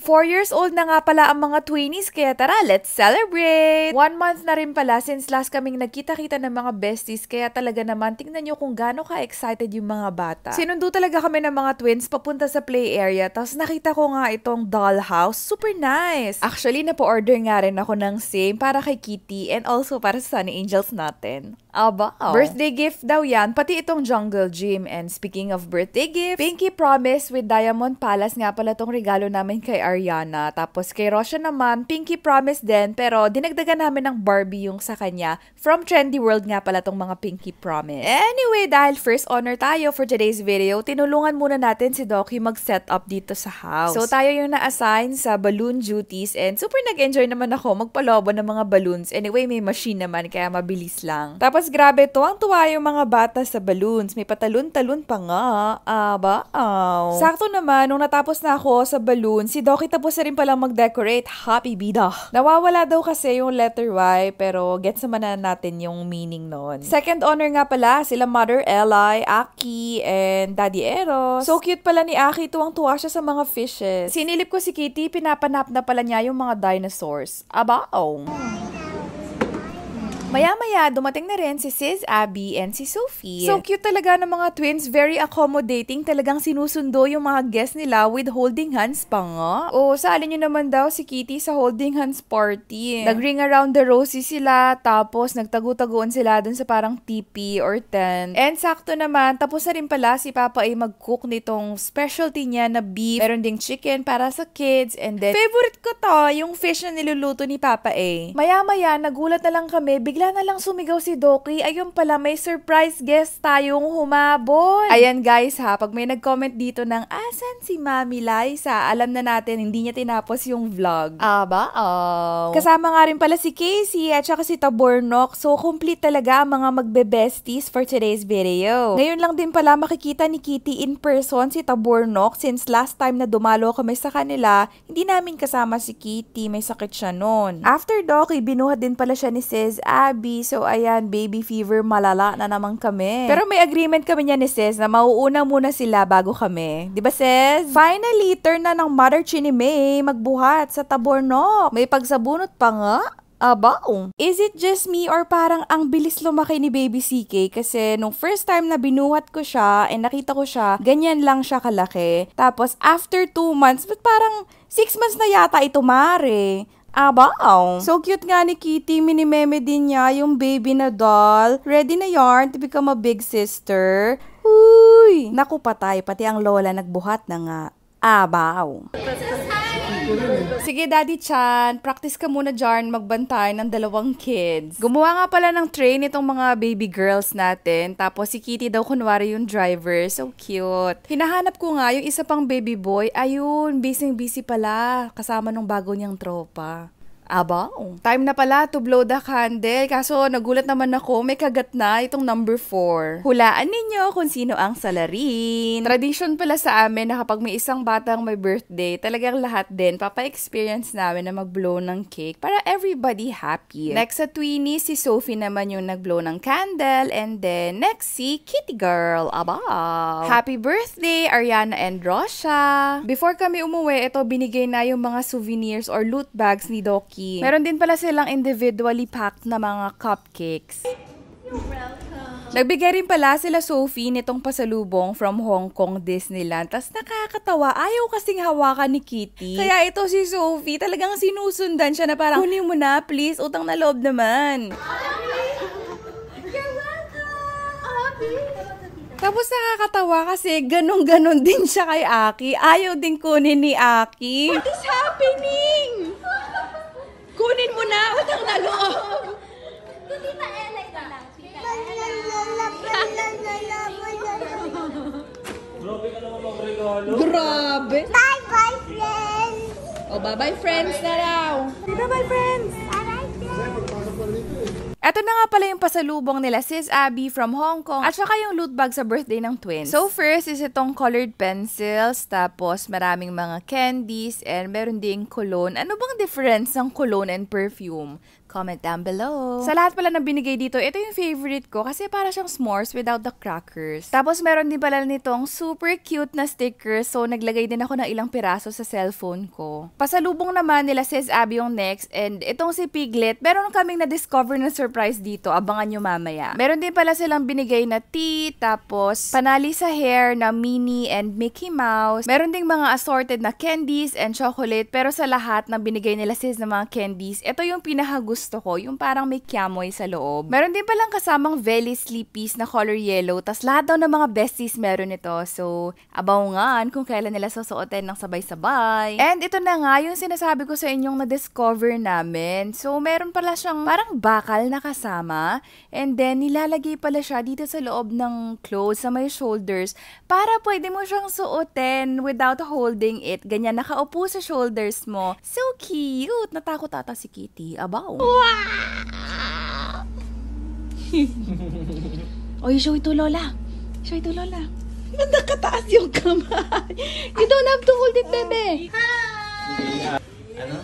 4 years old na nga pala ang mga twinnies, kaya tara, let's celebrate! 1 month na rin pala since last kaming nagkita-kita ng mga besties, kaya talaga naman tingnan nyo kung gaano ka-excited yung mga bata. Sinundo talaga kami ng mga twins papunta sa play area, tapos nakita ko nga itong dollhouse, super nice! Actually, napo-order nga rin ako ng same para kay Kitty and also para sa Sunny Angels natin. Aba, birthday gift daw yan, pati itong jungle gym. And speaking of birthday gift, Pinky Promise with Diamond Palace nga pala tong regalo namin kay Ariana. Tapos kay Rosha naman, Pinky Promise din, pero dinagdagan namin ng Barbie yung sa kanya. From Trendy World nga pala tong mga Pinky Promise. Anyway, dahil first honor tayo for today's video, tinulungan muna natin si Doki mag-set up dito sa house. So tayo yung na-assign sa balloon duties and super nag-enjoy naman ako magpalobo ng mga balloons. Anyway, may machine naman kaya mabilis lang. Tapos grabe, tuwang-tuwa yung mga bata sa balloons. May patalon-talon pa nga. Aba, sakto naman, nung natapos na ako sa balloon, si Doki tapos na rin palang mag-decorate. Happy bida. Nawawala daw kasi yung letter Y, pero gets naman na natin yung meaning nun. Second honor nga pala, sila Mother Eli, Aki, and Daddy Eros. So cute pala ni Aki, tuwang-tuwa siya sa mga fishes. Sinilip ko si Kitty, pinapanap na pala niya yung mga dinosaurs. Aba, Maya-maya, dumating na rin si Sis Abby and si Sophie. So cute talaga ng mga twins, very accommodating, talagang sinusundo yung mga guests nila with holding hands pa nga. Sali nyo naman daw si Kitty sa holding hands party. Nag-ring around the rosy sila, tapos nagtagu-taguan sila dun sa parang teepee or tent. And sakto naman, tapos na rin pala si Papa ay mag-cook nitong specialty niya na beef. Meron ding chicken para sa kids, and then favorite ko to, yung fish na niluluto ni Papa A. Maya-maya, nagulat na lang kami, bigla na lang sumigaw si Doki. Ayun pala, may surprise guest tayong humabol. Ayan guys ha, pag may nag-comment dito ng asan si Mami Liza, alam na natin hindi niya tinapos yung vlog. Aba, kasama nga rin pala si Casey at saka si Tabornok. So complete talaga ang mga magbe-besties for today's video. Ngayon lang din pala makikita ni Kitty in person si Tabornok since last time na dumalo kami sa kanila, hindi namin kasama si Kitty, may sakit siya noon. After Doki, binuhat din pala siya ni Sis Abby. So ayan, baby fever malala na naman kami. Pero may agreement kami niya ni Sis na mauuna muna sila bago kami. Diba Sis? Finally, turn na ng Mother Chinimay magbuhat sa Tabornok. May pagsabunot pa nga. Aba, Is it just me or parang ang bilis lumaki ni Baby CK? Kasi nung first time na binuhat ko siya and nakita ko siya, ganyan lang siya kalaki. Tapos after 2 months, but parang 6 months na yata ito, mare. Aba, so cute nga ni Kitty, minimeme din niya yung baby na doll. Ready na yarn to become a big sister. Uy! Naku patay, pati ang lola nagbuhat na nga. Aba, Sige, Daddy Chan, practice ka muna dyan magbantay ng 2 kids. Gumawa nga pala ng train itong mga baby girls natin. Tapos si Kitty daw kunwari yung driver. So cute. Hinahanap ko nga yung isa pang baby boy. Ayun, busy pala. Kasama nung bago niyang tropa. Aba, time na pala to blow the candle. Kaso nagulat naman ako, may kagat na itong number 4. Hulaan ninyo kung sino ang salarin. Tradition pala sa amin na kapag may isang batang may birthday, talagang lahat din papa-experience namin na mag-blow ng cake para everybody happy. Next sa Twinnie, si Sophie naman yung nag-blow ng candle. And then next si Kitty Girl. Aba, happy birthday Ariana and Rosha. Before kami umuwi, ito binigay na yung mga souvenirs or loot bags ni Doki. Meron din pala silang individually packed na mga cupcakes. You're welcome. Nagbigay rin pala sila Sophie nitong pasalubong from Hong Kong Disneyland. Tas nakakatawa, ayaw kasing hawakan ni Kitty. Kaya ito si Sophie, talagang sinusundan siya na parang, kunin mo na please, utang na loob naman. You're welcome. Tapos nakakatawa kasi ganun-ganon din siya kay Aki. Ayaw din kunin ni Aki. What is happening? Kunin mo na, utang na loob. Tita Ella ito lang. Grabe ka naman magregalo. Grabe. Bye-bye, friends! O, bye-bye friends na raw. Bye-bye, friends! Bye-bye, friends! Eto na nga pala yung pasalubong nila Sis Abby from Hong Kong at saka yung loot bag sa birthday ng twins. So first is itong colored pencils, tapos maraming mga candies, and meron ding cologne. Ano bang difference ng cologne and perfume? Comment down below. Sa lahat pala na binigay dito, ito yung favorite ko kasi para siyang s'mores without the crackers. Tapos meron din pala nitong super cute na stickers, so naglagay din ako ng ilang piraso sa cellphone ko. Pasalubong naman nila Sis Abby yung next, and itong si Piglet, meron kaming na-discover na surprise dito, abangan nyo mamaya. Meron din pala silang binigay na tea, tapos panali sa hair na Minnie and Mickey Mouse. Meron ding mga assorted na candies and chocolate, pero sa lahat ng binigay nila Sis na mga candies, ito yung pinakagusto ko, yung parang may kiamoy sa loob. Meron din palang kasamang Velly Sleepies na color yellow, tas lahat daw ng mga besties meron ito. So, abangan kung kailan nila susuotin ng sabay-sabay. And ito na nga yung sinasabi ko sa inyong na-discover namin. So, meron pala siyang parang bakal na kasama, and then nilalagay pala siya dito sa loob ng clothes sa may shoulders para pwede mo siyang suotin without holding it. Ganyan, nakaupo sa shoulders mo. So cute! Natakot ata si Kitty. Abaw. Oy, show ito, Lola. Show ito, Lola. Nakataas yung kamay. You don't have to hold it, bebe. Ano?